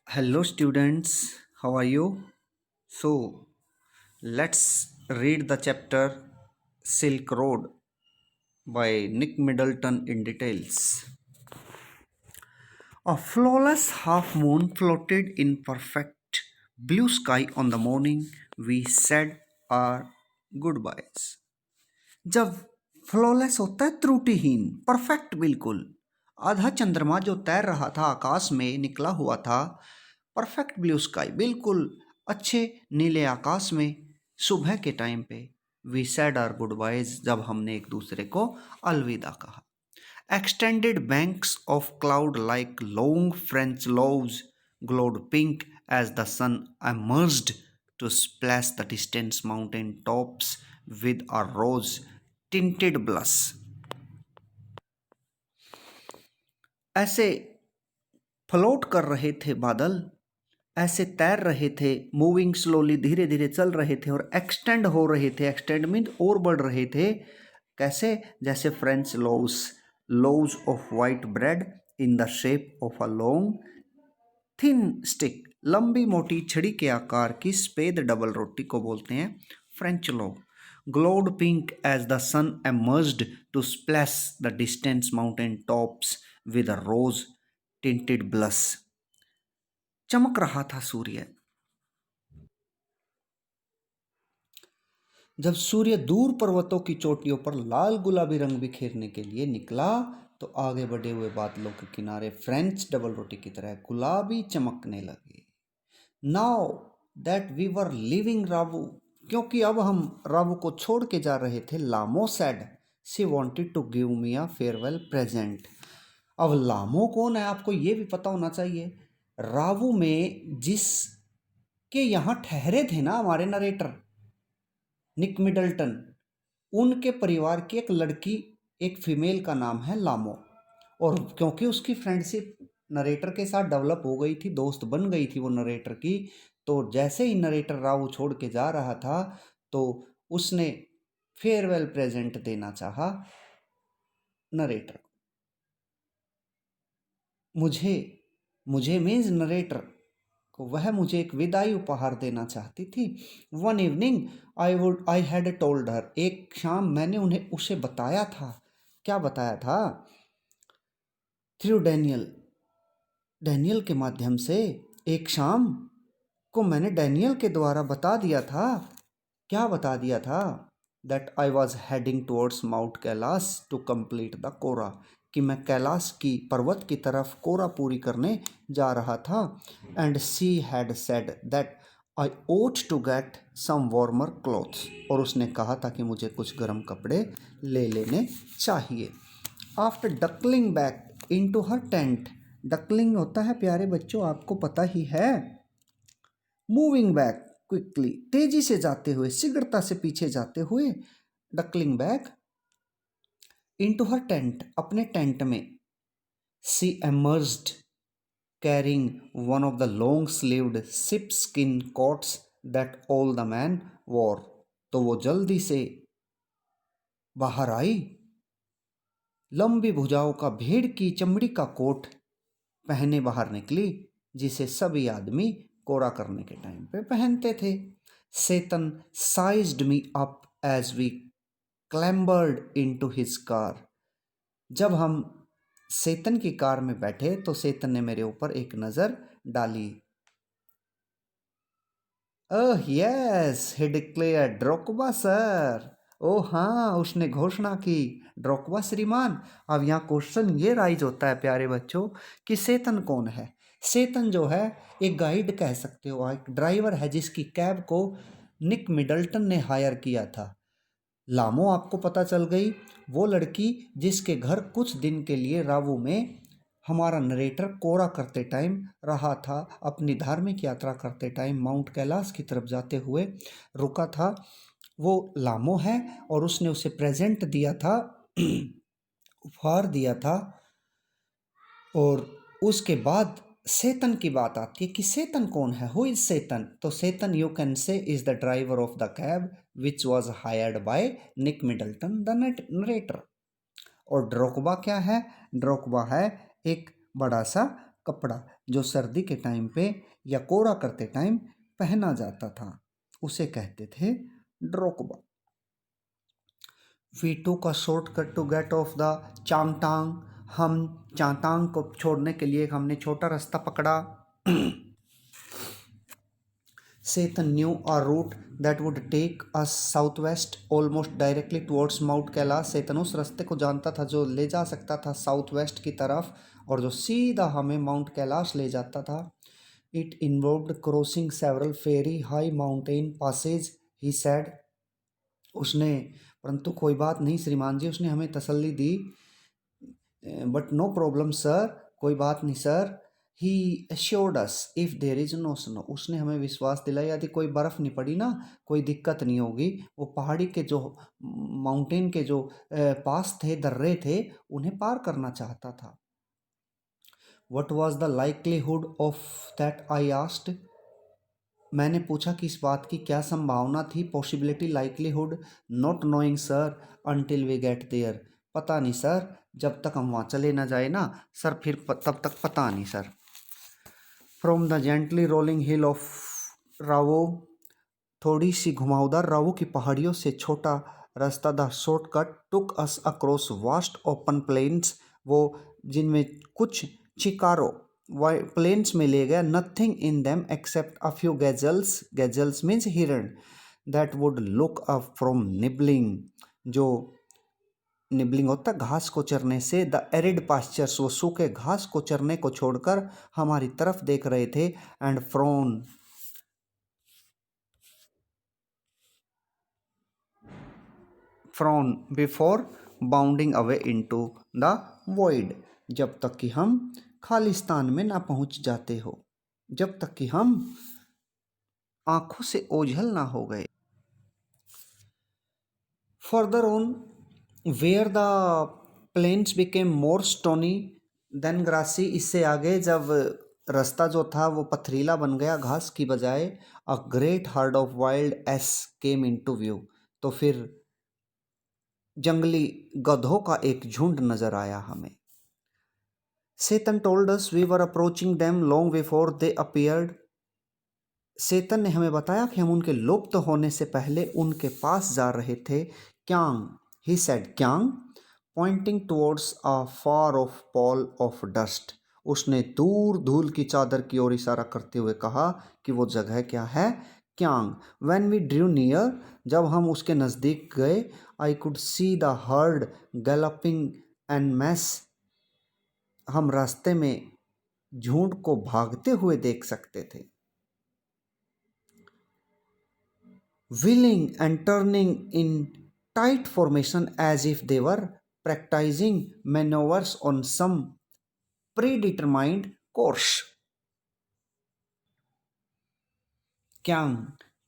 Hello, students. How are you? So, let's read the chapter Silk Road by Nick Middleton in details. A flawless half moon floated in perfect blue sky on the morning we said our goodbyes. जब flawless होता है त्रुटिहीन perfect बिल्कुल आधा चंद्रमा जो तैर रहा था आकाश में निकला हुआ था परफेक्ट ब्लू स्काई बिल्कुल अच्छे नीले आकाश में सुबह के टाइम पे we said our goodbyes जब हमने एक दूसरे को अलविदा कहा extended banks of cloud like long French loaves glowed pink as the sun emerged to splash the distant mountain tops with a rose tinted blush. ऐसे float कर रहे थे बादल, ऐसे तैर रहे थे, मूविंग स्लोली धीरे धीरे चल रहे थे और एक्सटेंड हो रहे थे. एक्सटेंड मीन और बढ़ रहे थे. कैसे? जैसे French loaves of white bread in the shape of a long thin stick. लंबी मोटी छड़ी के आकार की सफेद डबल रोटी को बोलते हैं French loaf. glowed pink as the sun emerged to splash the distant mountain tops with a rose tinted blush. चमक रहा था सूर्य. जब सूर्य दूर पर्वतों की चोटियों पर लाल गुलाबी रंग बिखेरने के लिए निकला तो आगे बढ़े हुए बादलों के किनारे फ्रेंच डबल रोटी की तरह गुलाबी चमकने लगे. Now that we were living Ravu, क्योंकि अब हम रावू को छोड़ के जा रहे थे. Lhamo said she wanted to give me a farewell present. अब लामो कौन है आपको ये भी पता होना चाहिए. रावू में जिसके यहाँ ठहरे थे ना हमारे नरेटर निक मिडल्टन, उनके परिवार की एक लड़की, एक फीमेल का नाम है लामो. और क्योंकि उसकी फ्रेंडशिप नरेटर के साथ डेवलप हो गई थी, दोस्त बन गई थी वो नरेटर की, तो जैसे ही नरेटर राव छोड़ के जा रहा था तो उसने फेयरवेल प्रेजेंट देना चाहा नरेटर को. मुझे मुझे मीन्स नरेटर को वह मुझे एक विदाई उपहार देना चाहती थी. One evening I had told her, एक शाम मैंने उन्हें उसे बताया था. क्या बताया था? थ्रू डैनियल, डैनियल के माध्यम से. एक शाम को मैंने डैनियल के द्वारा बता दिया था. क्या बता दिया था? That I was heading towards Mount Kailash to complete the kora, कि मैं कैलाश की पर्वत की तरफ कोरा पूरी करने जा रहा था. And she had said that I ought to get some warmer clothes, और उसने कहा था कि मुझे कुछ गर्म कपड़े ले लेने चाहिए. After duckling back into her tent, duckling होता है प्यारे बच्चों आपको पता ही है, मूविंग बैक क्विकली, तेजी से जाते हुए, शीघ्रता से पीछे जाते हुए. डकलिंग बैक इनटू हर टेंट, अपने टेंट में. सी emerged carrying one of the long sleeved sheepskin coats that all the men wore. तो वो जल्दी से बाहर आई, लंबी भुजाओं का भेड़ की चमड़ी का कोट पहने बाहर निकली, जिसे सभी आदमी कोरा करने के टाइम पे पहनते थे. Tsetan sized me up as we clambered into his car. जब हम सेतन की कार में बैठे तो सेतन ने मेरे ऊपर एक नज़र डाली. Oh yes he declared, drokba sir. ओ हाँ, उसने घोषणा की, ड्रोकबा श्रीमान. अब यहाँ क्वेश्चन ये राइज होता है प्यारे बच्चों कि सेतन कौन है. सेतन जो है एक गाइड कह सकते हो, एक ड्राइवर है जिसकी कैब को निक मिडल्टन ने हायर किया था. लामो आपको पता चल गई, वो लड़की जिसके घर कुछ दिन के लिए रावू में हमारा नरेटर कोरा करते टाइम रहा था, अपनी धार्मिक यात्रा करते टाइम माउंट कैलाश की तरफ जाते हुए रुका था, वो लामो है. और उसने उसे प्रेजेंट दिया था, उपहार दिया था. और उसके बाद सेतन की बात आती है कि सेतन कौन है, हु इज सेतन. तो Tsetan you can say is the driver of the cab which was hired by Nick Middleton the narrator. और ड्रोकबा क्या है? ड्रोकबा है एक बड़ा सा कपड़ा जो सर्दी के टाइम पे या कोरा करते टाइम पहना जाता था, उसे कहते थे drokba. We took a shortcut to get off the Changtang. हम चांगटांग को छोड़ने के लिए हमने छोटा रास्ता पकड़ा। Satan knew a route that would take us southwest almost directly towards Mount Kailash। सेतन उस रास्ते को जानता था जो ले जा सकता था साउथ वेस्ट की तरफ और जो सीधा हमें माउंट कैलाश ले जाता था। It involved crossing several very high mountain passes, he said। उसने, परंतु कोई बात नहीं श्रीमान जी, उसने हमें तसल्ली दी। बट नो प्रॉब्लम सर, कोई बात नहीं sir. He assured us if there is no snow। उसने हमें विश्वास दिलाया यदि कोई बर्फ़ नहीं पड़ी ना, कोई दिक्कत नहीं होगी। वो पहाड़ी के जो माउंटेन के जो पास थे, दर्रे थे, उन्हें पार करना चाहता था। What was the likelihood of that? I asked। मैंने पूछा कि इस बात की क्या संभावना थी, possibility, likelihood. Not knowing sir until we get there. पता नहीं सर, जब तक हम वहाँ चले ना जाए ना सर, फिर तब तक पता नहीं sir. From the gently rolling hill of Ravo. थोड़ी सी घुमावदार रावो की पहाड़ियों से छोटा रास्ता the shortcut took us across vast open plains. वो जिनमें कुछ चिकारो प्लेन्स में ले गया। Nothing in them except a few gazelles. Gazelles means हिरण। That would look up from nibbling. जो निबलिंग होता है घास को चरने से। द एरिड पास्चर्स, वो सूखे घास को चरने को छोड़कर हमारी तरफ देख रहे थे। And frown before bounding away into the void. जब तक कि हम खालिस्तान में ना पहुंच जाते हो, जब तक कि हम आंखों से ओझल ना हो गए। Further on where the plains became more stony than grassy. इससे आगे जब रास्ता जो था वो पथरीला बन गया घास की बजाय। A great heard of wild ass came into view. तो फिर जंगली गधों का एक झुंड नजर आया हमें। Tsetan told us we were approaching them long before they appeared. Tsetan ने हमें बताया कि हम उनके लुप्त होने से पहले उनके पास जा रहे थे। Kiang, he said Kiang, pointing towards a far of Paul of dust. उसने दूर धूल की चादर की ओर इशारा करते हुए कहा कि वो जगह क्या है, kiang. When we drew near, जब हम उसके नज़दीक गए, I could see the herd galloping and mass. हम रास्ते में झुंड को भागते हुए देख सकते थे। Wheeling and turning in tight formation as if they were practicing maneuvers on some predetermined course। Kiang,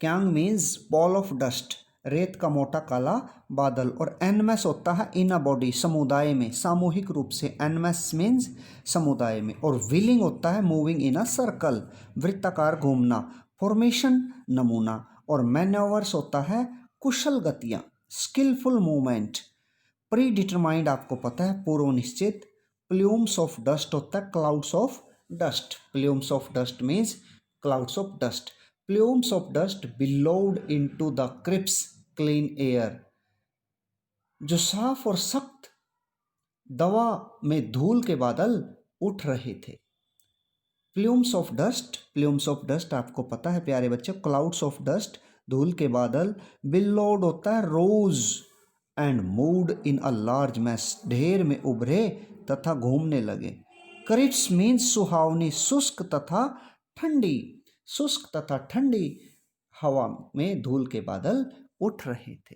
Kiang means ball of dust, रेत का मोटा काला बादल। और एनमस होता है इन अ बॉडी, समुदाय में, सामूहिक रूप से। एनमस मीन्स समुदाय में। और व्हीलिंग होता है मूविंग इन अ सर्कल, वृत्ताकार घूमना। फॉर्मेशन नमूना। और मैन्योवर्स होता है कुशल गतियाँ, स्किलफुल मूवमेंट। प्री डिटरमाइंड आपको पता है पूर्व निश्चित। प्ल्यूम्स ऑफ डस्ट होता है clouds of dust. Plumes of dust means clouds of dust. Plumes of dust billowed into the crisp clean air. जो साफ और सख्त दवा में धूल के बादल उठ रहे थे। Plumes of dust, plumes of dust आपको पता है प्यारे बच्चे, क्लाउड्स ऑफ डस्ट धूल के बादल। बिलोड होता है rose and moved in a large mass, ढेर में उभरे तथा घूमने लगे। क्रिप्स मीन्स सुहावनी, शुष्क तथा ठंडी। शुष्क तथा ठंडी हवा में धूल के बादल उठ रहे थे।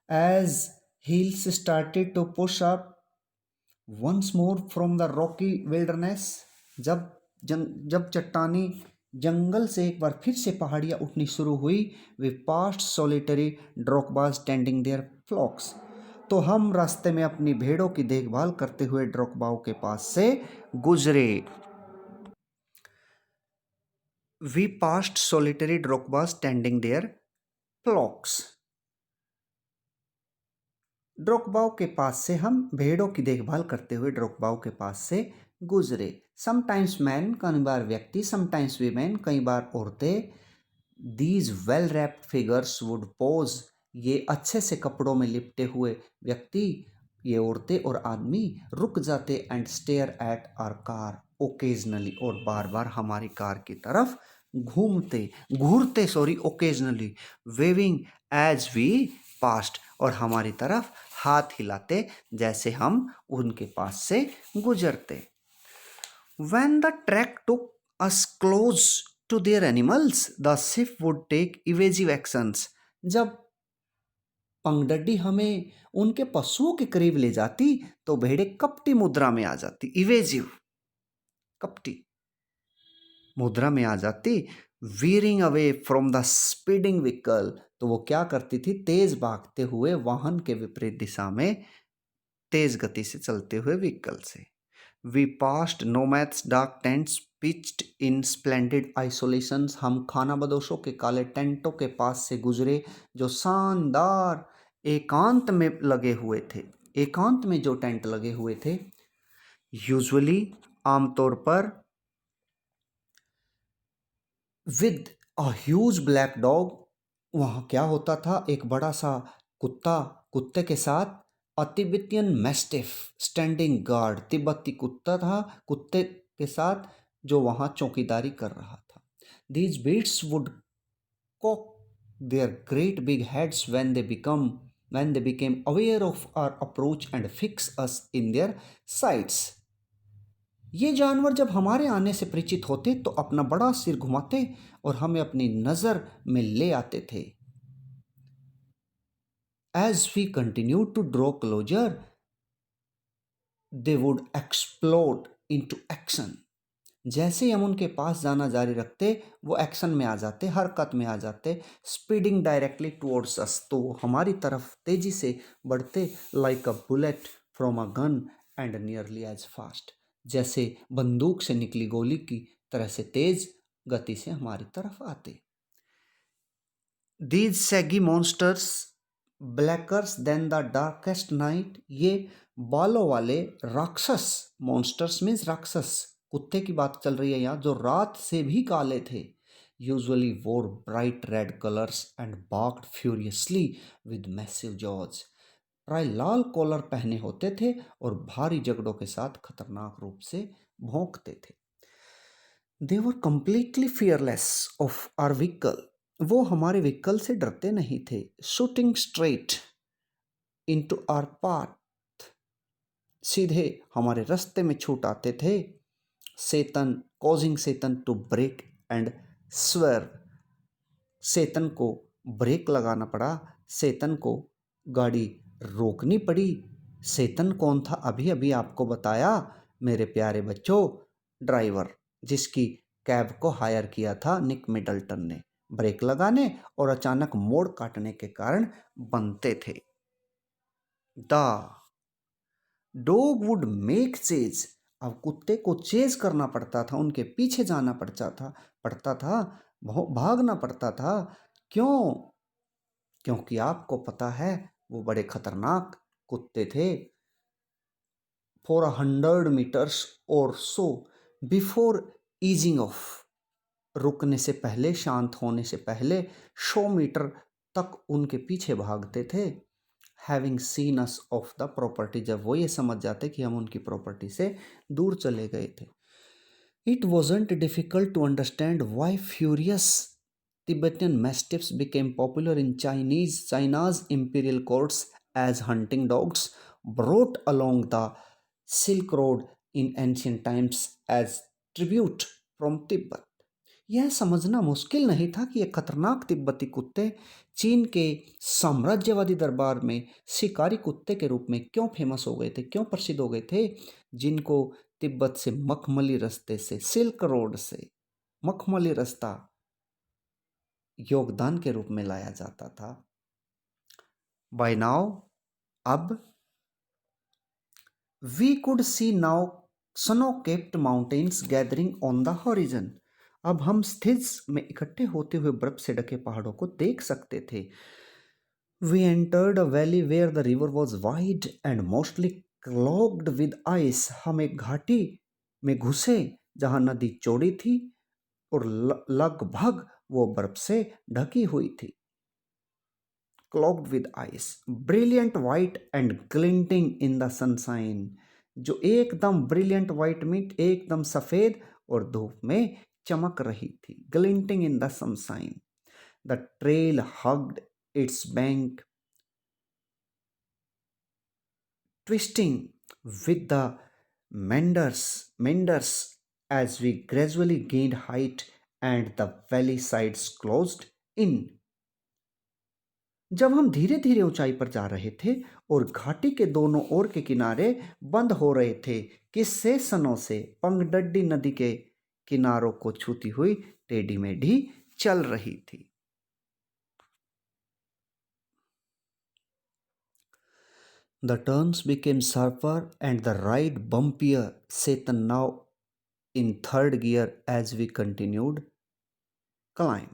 As hills started to push up once more from the rocky wilderness। जब चट्टानी जंगल से एक बार फिर से पहाड़ियाँ उठनी शुरू हुई। वे past solitary drokbas tending their फ्लॉक्स। तो हम रास्ते में अपनी भेड़ों की देखभाल करते हुए ड्रोकबाओं के पास से गुजरे। We passed solitary drokbas tending their flocks. ड्रोकबाओं के पास से हम भेड़ों की देखभाल करते हुए ड्रोकबाओं के पास से गुजरे। समटाइम्स मैन, कई बार व्यक्ति, समटाइम्स वीमेन, कई बार औरतें। These well wrapped figures would pose, ये अच्छे से कपड़ों में लिपटे हुए व्यक्ति, ये औरतें और आदमी रुक जाते and stare at our car occasionally, और बार बार हमारी कार की तरफ घूरते occasionally, waving as we passed, और हमारी तरफ हाथ हिलाते जैसे हम उनके पास से गुजरते। When the track took us close to their animals, the ship would take evasive actions. जब पगडंडी हमें उनके पशुओं के करीब ले जाती तो भेड़ें कपटी मुद्रा में आ जाती, इवेजिव, कपटी मुद्रा में आ जाती। Veering away from the speeding vehicle, तो वो क्या करती थी, तेज भागते हुए वाहन के विपरीत दिशा में तेज गति से चलते हुए व्हीकल से। We passed nomads dark tents pitched in splendid isolations, हम खाना बदोशों के काले टेंटों के पास से गुजरे जो शानदार एकांत में लगे हुए थे, एकांत में जो टेंट लगे हुए थे। यूजुअली, आमतौर पर, with a huge black dog, वहाँ क्या होता था, एक बड़ा सा कुत्ते के साथ, अ तिब्बतियन मैस्टिफ स्टैंडिंग गार्ड, तिब्बती कुत्ता था, कुत्ते के साथ जो वहाँ चौकीदारी कर रहा था। These beasts would cock their great big heads when they became aware of our approach and fix us in their sights. ये जानवर जब हमारे आने से परिचित होते तो अपना बड़ा सिर घुमाते और हमें अपनी नजर में ले आते थे। As we continued to draw closer, they would explode into action. जैसे ही हम उनके पास जाना जारी रखते वो एक्शन में आ जाते, हरकत में आ जाते। स्पीडिंग डायरेक्टली टुवर्ड्स अस, तो वो हमारी तरफ तेजी से बढ़ते। Like a bullet from a gun and nearly as fast, जैसे बंदूक से निकली गोली की तरह से तेज गति से हमारी तरफ आते। These shaggy monsters blacker than the darkest night, ये बालों वाले राक्षस, मॉन्स्टर्स मीन्स राक्षस, कुत्ते की बात चल रही है यहाँ, जो रात से भी काले थे। Usually wore bright red collars and barked furiously with massive jaws, प्राय लाल कॉलर पहने होते थे और भारी जगड़ों के साथ खतरनाक रूप से भौंकते थे। They were completely fearless of our vehicle, वो हमारे व्हीकल से डरते नहीं थे। Shooting straight into our path, सीधे हमारे रास्ते में छूट आते थे। Tsetan, causing Tsetan to brake and swerve, Tsetan को ब्रेक लगाना पड़ा, सेतन को गाड़ी रोकनी पड़ी। सेतन कौन था, अभी अभी आपको बताया मेरे प्यारे बच्चों, ड्राइवर जिसकी कैब को हायर किया था निक मिडल्टन ने, ब्रेक लगाने और अचानक मोड़ काटने के कारण बनते थे। The dog would make chase, अब कुत्ते को चेज करना पड़ता था, उनके पीछे जाना पड़ता था, भागना पड़ता था। क्यों? क्योंकि आपको पता है वो बड़े खतरनाक कुत्ते थे। फॉर 100 मीटर्स और सो बिफोर ईजिंग ऑफ, रुकने से पहले, शांत होने से पहले 100 मीटर तक उनके पीछे भागते थे। Having scene us of the property, जब वो ये समझ जाते कि हम उनकी प्रॉपर्टी से दूर चले गए थे। It wasn't difficult to understand why furious Tibetan mastiffs became popular in China's imperial courts as hunting dogs brought along the Silk Road in ancient times as tribute from Tibet. यह समझना मुश्किल नहीं था कि ये खतरनाक तिब्बती कुत्ते चीन के साम्राज्यवादी दरबार में शिकारी कुत्ते के रूप में क्यों फेमस हो गए थे, क्यों प्रसिद्ध हो गए थे, जिनको तिब्बत से मखमली रास्ते से, सिल्क रोड से मखमली रास्ता योगदान के रूप में लाया जाता था। बाय नाउ, अब we could see now snow capped mountains gathering on the horizon, अब हम स्थिज में इकट्ठे होते हुए बर्फ से ढके पहाड़ों को देख सकते थे। We entered a valley where the river was wide and mostly clogged with ice, हम एक घाटी में घुसे जहां नदी चौड़ी थी और लगभग वो बर्फ से ढकी हुई थी। Cloaked with ice, brilliant white and glinting in the sunshine, जो एकदम ब्रिलियंट वाइट मीट एकदम सफेद और धूप में चमक रही थी। Glinting in the sunshine, the trail hugged its bank, twisting with the menders as we gradually gained height and the valley sides closed in. जब हम धीरे धीरे ऊंचाई पर जा रहे थे और घाटी के दोनों ओर के किनारे बंद हो रहे थे, किससे? सनों से। पंगडड्डी नदी के किनारों को छूती हुई टेढ़ी मेढ़ी चल रही थी। The turns became sharper and the ride bumpier, Satan now in third gear as we continued climb.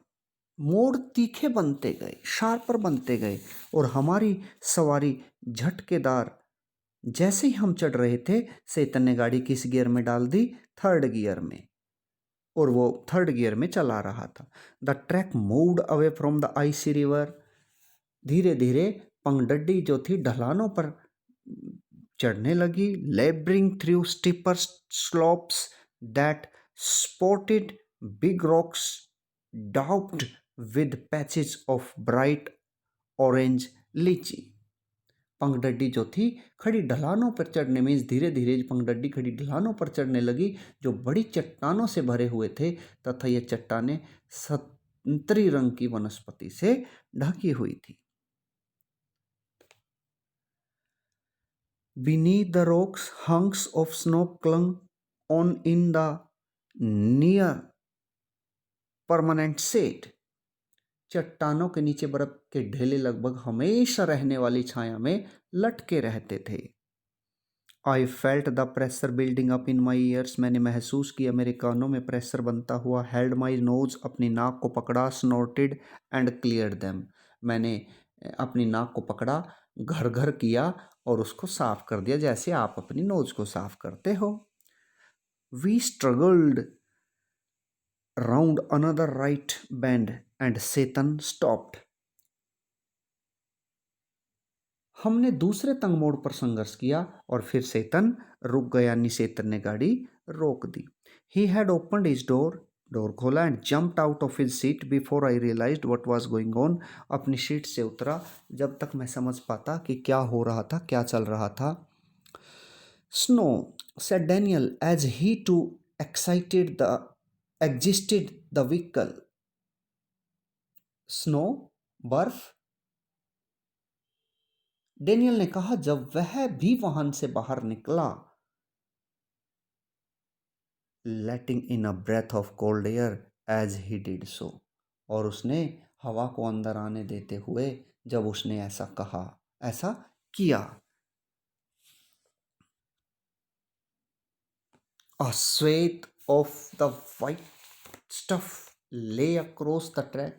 मोड़ तीखे बनते गए, शार्पर बनते गए और हमारी सवारी झटकेदार। जैसे ही हम चढ़ रहे थे, सेतन ने गाड़ी किस गियर में डाल दी? थर्ड गियर में, और वो थर्ड गियर में चला रहा था। The track moved away from the icy river, धीरे धीरे पंगडड्डी जो थी ढलानों पर चढ़ने लगी। Labouring through steeper slopes that spotted big rocks daubed with patches of bright orange lichen. पंगडड्डी जो थी खड़ी ढलानों पर चढ़ने में, धीरे धीरे पंगडड्डी खड़ी ढलानों पर चढ़ने लगी जो बड़ी चट्टानों से भरे हुए थे तथा ये चट्टानें संतरी रंग की वनस्पति से ढकी हुई थी। Beneath the rocks, hunks of snow clung on in the near permanent shade. चट्टानों के नीचे बर्फ के ढेले लगभग हमेशा रहने वाली छाया में लटके रहते थे। I felt the pressure building up in my ears. मैंने महसूस किया मेरे कानों में प्रेशर बनता हुआ। Held my nose, अपनी नाक को पकड़ा। Snorted and cleared them. मैंने अपनी नाक को पकड़ा, घर घर किया और उसको साफ कर दिया, जैसे आप अपनी नोज को साफ करते हो। We struggled round another right bend and Satan stopped. हमने दूसरे तंग मोड़ पर संघर्ष किया और फिर सेतन रुक गया, यानी सेतन ने गाड़ी रोक दी। He had opened his door, door खोला and jumped out of his seat before I realised what was going on. अपनी सीट से उतरा जब तक मैं समझ पाता कि क्या हो रहा था, क्या चल रहा था। Snow, said Daniel as he too excited the existed the vehicle. Snow, बर्फ, डेनियल ने कहा जब वह भी वाहन से बाहर निकला। Letting in a breath of cold air as he did so, और उसने हवा को अंदर आने देते हुए जब उसने ऐसा कहा, ऐसा किया। A swathe of the white stuff lay across the track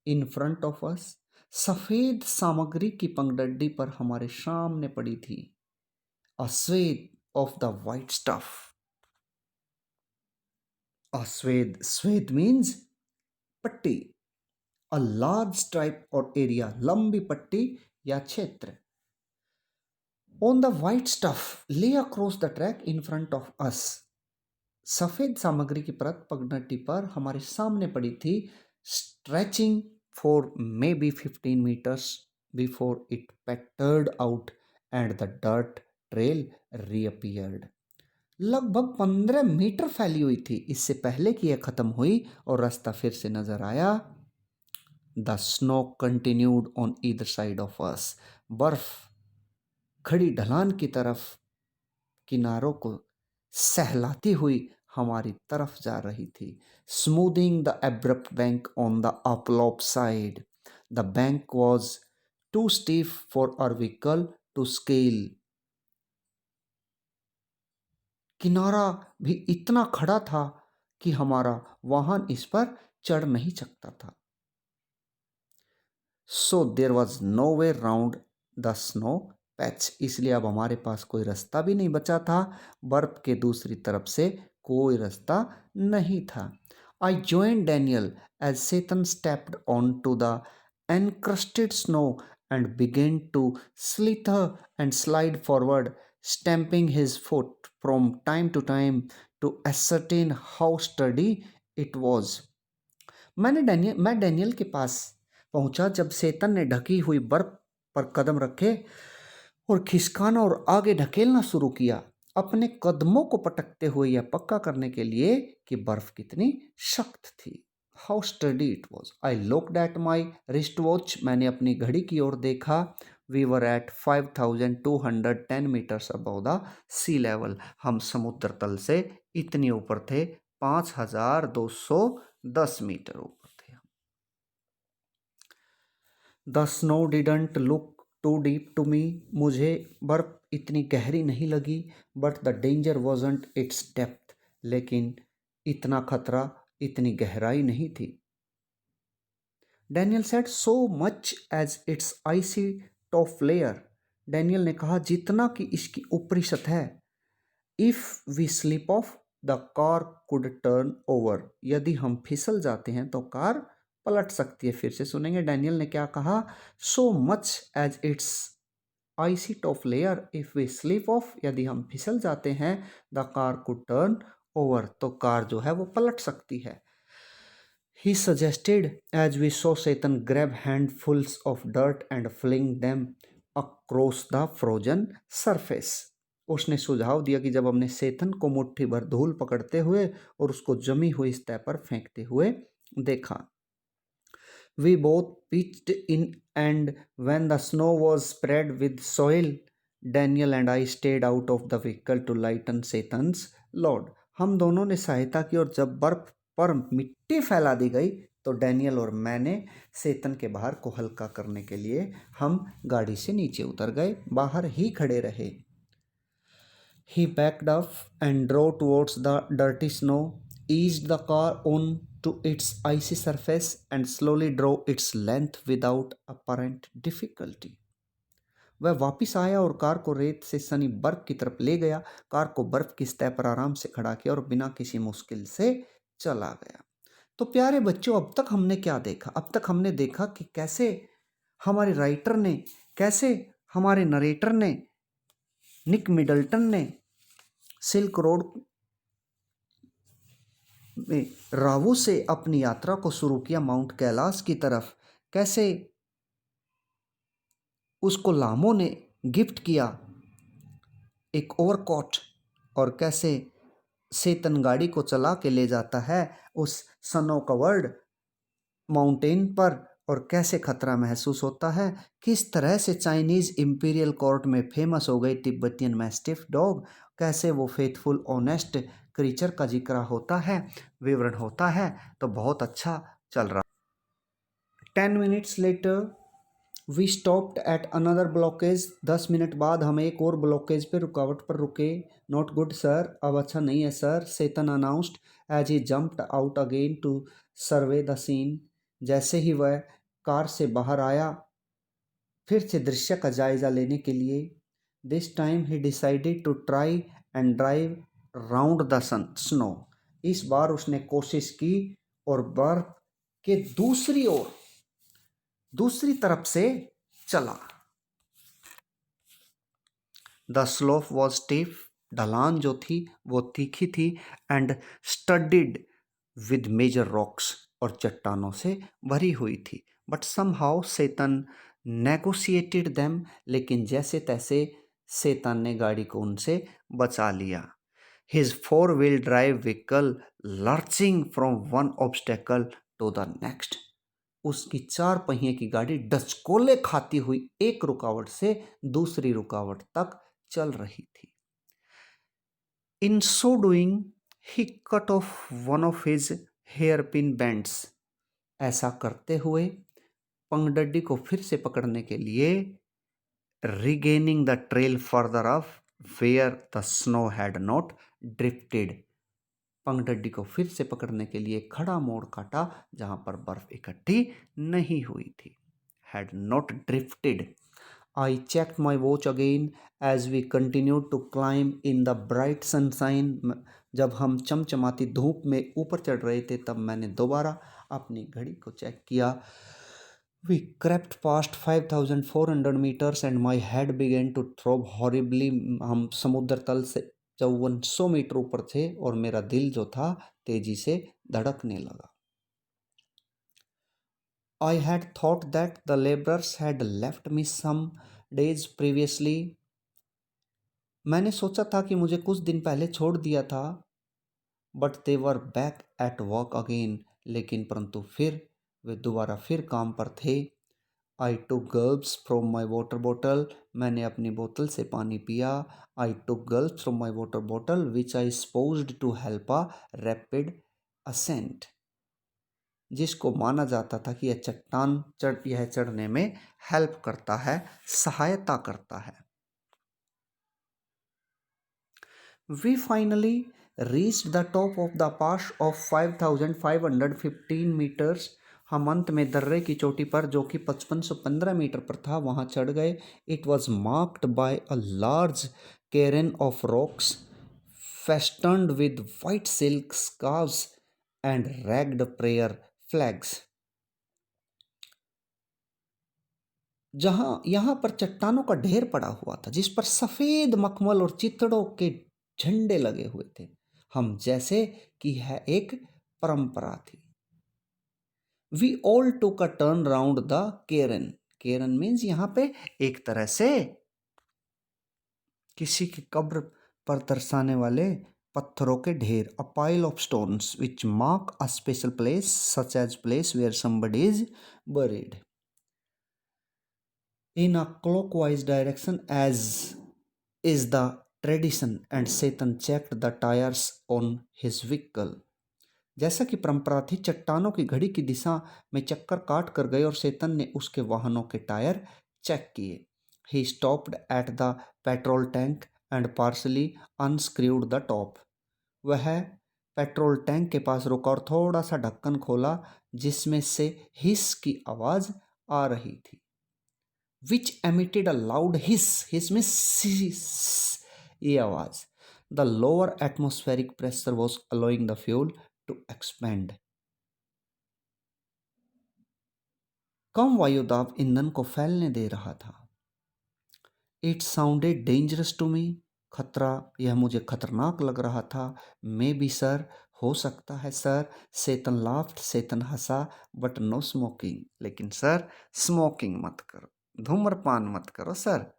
in front of us. सफेद सामग्री की पंगडड्डी पर हमारे सामने पड़ी थी। A swathe of the white stuff. A swathe, swathe means पट्टी। A large stripe और area, लंबी पट्टी या क्षेत्र। On the white stuff lay across the track in front of us. सफेद सामग्री की परत पगडंडी पर हमारे सामने पड़ी थी। Stretching for maybe 15 meters before it petered out and the dirt trail reappeared. लगभग 15 मीटर फैली हुई थी इससे पहले कि यह खत्म हुई और रास्ता फिर से नजर आया। The snow continued on either side of us. बर्फ खड़ी ढलान की तरफ किनारों को सहलाती हुई हमारी तरफ जा रही थी। Smoothing the abrupt bank on the upslope side. The bank was too steep for our vehicle to scale. किनारा भी इतना खड़ा था कि हमारा वाहन इस पर चढ़ नहीं सकता था। So there was no way round the snow patch, इसलिए अब हमारे पास कोई रास्ता भी नहीं बचा था। बर्फ के दूसरी तरफ से कोई रास्ता नहीं था। I join Daniel as Tsetan stepped on to the encrusted snow and began to slither and slide forward, stamping his foot from time to time to ascertain how sturdy it was. मैं डैनियल के पास पहुंचा जब सेतन ने ढकी हुई बर्फ पर कदम रखे और खिसकाना और आगे ढकेलना शुरू किया, अपने कदमों को पटकते हुए यह पक्का करने के लिए कि बर्फ कितनी सख्त थी। How sturdy it was. I looked at my wrist watch, मैंने अपनी घड़ी की ओर देखा। We were at 5210 metres above the sea level, हम समुद्र तल से इतनी ऊपर थे, 5210 मीटर ऊपर थे। The snow didn't look too deep to me, मुझे बर्फ इतनी गहरी नहीं लगी। But the danger wasn't its depth, लेकिन इतना खतरा इतनी गहराई नहीं थी। Daniel said so much as its icy top layer, Daniel ने कहा जितना कि इसकी ऊपरी सतह। If we slip off the car could turn over, यदि हम फिसल जाते हैं तो कार पलट सकती है। फिर से सुनेंगे डैनियल ने क्या कहा। So much as its icy top layer, if we slip off, यदि हम फिसल जाते हैं, the car could turn over, तो कार जो है वो पलट सकती है। He suggested as we saw Satan grab handfuls of dirt and fling them across the frozen surface. उसने सुझाव दिया कि जब हमने सेतन को मुट्ठी भर धूल पकड़ते हुए और उसको जमी हुई सतह पर फेंकते हुए देखा। We both pitched in, and when the snow was spread with soil, Daniel and I stayed out of the vehicle to lighten Satan's load. हम दोनों ने सहायता की और जब बर्फ पर मिट्टी फैला दी गई तो डैनियल और मैंने सेतन के भार को हल्का करने के लिए हम गाड़ी से नीचे उतर गए, बाहर ही खड़े रहे। He backed off and drove towards the dirty snow, eased the car on to its icy surface and slowly drove its length without apparent difficulty. वह वापस आया और कार को रेत से सनी बर्फ की तरफ ले गया, कार को बर्फ की सतह पर आराम से खड़ा किया और बिना किसी मुश्किल से चला गया। तो प्यारे बच्चों, अब तक हमने क्या देखा? अब तक हमने देखा कि कैसे हमारे राइटर ने, कैसे हमारे नरेटर ने, निक मिडल्टन ने सिल्क रोड में रावू से अपनी यात्रा को शुरू किया माउंट कैलाश की तरफ, कैसे उसको लामो ने गिफ्ट किया एक ओवरकोट, और कैसे सेतन गाड़ी को चला के ले जाता है उस स्नो कवर्ड माउंटेन पर, और कैसे खतरा महसूस होता है। किस तरह से चाइनीज इंपीरियल कोर्ट में फेमस हो गई तिब्बतियन मैस्टिफ डॉग, कैसे वो फेथफुल ऑनेस्ट क्रीचर का जिक्र होता है, विवरण होता है। तो बहुत अच्छा चल रहा। 10 minutes later we stopped at another blockage, 10 minute बाद हम एक और ब्लॉकेज पे रुकावट पर रुके। नॉट गुड सर, अब अच्छा नहीं है sir, Tsetan announced as he jumped out again to survey the scene. जैसे ही वह कार से बाहर आया फिर से दृश्य का जायजा लेने के लिए। This time he decided to try and drive round the snow, इस बार उसने कोशिश की और बर्फ के दूसरी तरफ से चला। द स्लोप वॉज स्टीफ, ढलान जो थी वो तीखी थी, and studded with major rocks, और चट्टानों से भरी हुई थी। बट समहाउ सेतन नेगोशिएटेड देम, लेकिन जैसे तैसे सेतन ने गाड़ी को उनसे बचा लिया। His 4-wheel drive vehicle lurching from one obstacle to the next, उसकी 4 पहिए की गाड़ी डचकोले खाती हुई एक रुकावट से दूसरी रुकावट तक चल रही थी। In so doing he cut off one of his hairpin bends, ऐसा करते हुए पंगडड्डी को फिर से पकड़ने के लिए regaining the trail further off where the snow had not drifted, पंगडड्डी को फिर से पकड़ने के लिए खड़ा मोड़ काटा जहां पर बर्फ इकट्ठी नहीं हुई थी। Had not drifted, I checked my watch again as we continued to climb in the bright sunshine. जब हम चमचमाती धूप में ऊपर चढ़ रहे थे तब मैंने दोबारा अपनी घड़ी को चेक किया. We crept past 5,400 meters and my head began to throb horribly. हम समुद्र तल से 5400 मीटर ऊपर थे और मेरा दिल जो था तेजी से धड़कने लगा. I had thought that the laborers had left me some days previously. मैंने सोचा था कि मुझे कुछ दिन पहले छोड़ दिया था. But they were back at work again. लेकिन परंतु फिर वे दोबारा फिर काम पर थे. I took gulps from my water bottle. मैंने अपनी बोतल से पानी पिया. I took gulps from my water bottle which I supposed to help a rapid ascent. जिसको माना जाता था कि यह चढ़ने में हेल्प करता है, सहायता करता है. We finally reached the top of the pass of 5,515 meters. हम अंत में दर्रे की चोटी पर जो कि 5515 मीटर पर था वहां चढ़ गए. It was marked by a large cairn of rocks festooned with white silk scarves and ragged prayer flags. यहाँ पर चट्टानों का ढेर पड़ा हुआ था जिस पर सफेद मखमल और चितड़ों के झंडे लगे हुए थे, हम जैसे कि यह एक परंपरा थी. We all took a turn round the cairn. Cairn means यहाँ पे एक तरह से किसी की कब्र पर दर्शाने वाले पत्थरों के ढेर. A pile of stones which mark a special place such as place where somebody is buried. In a clockwise direction as is the tradition, and Satan checked the tires on his vehicle. जैसा कि परंपरा थी चट्टानों की घड़ी की दिशा में चक्कर काट कर गए और शैतान ने उसके वाहनों के टायर चेक किए. He stopped at the petrol tank and partially unscrewed the top. वह पेट्रोल टैंक के पास रुका और थोड़ा सा ढक्कन खोला जिसमें से हिस की आवाज आ रही थी. Which emitted a loud hiss. Hiss में ये आवाज. The lower atmospheric pressure was allowing the fuel to expand. कम वायुदाब ईंधन को फैलने दे रहा था. It sounded dangerous to me. खतरा, यह मुझे खतरनाक लग रहा था. Maybe sir, हो सकता है sir. Satan laughed. Satan Hansa. But no smoking. लेकिन सर स्मोकिंग मत करो, धूम्रपान मत करो सर.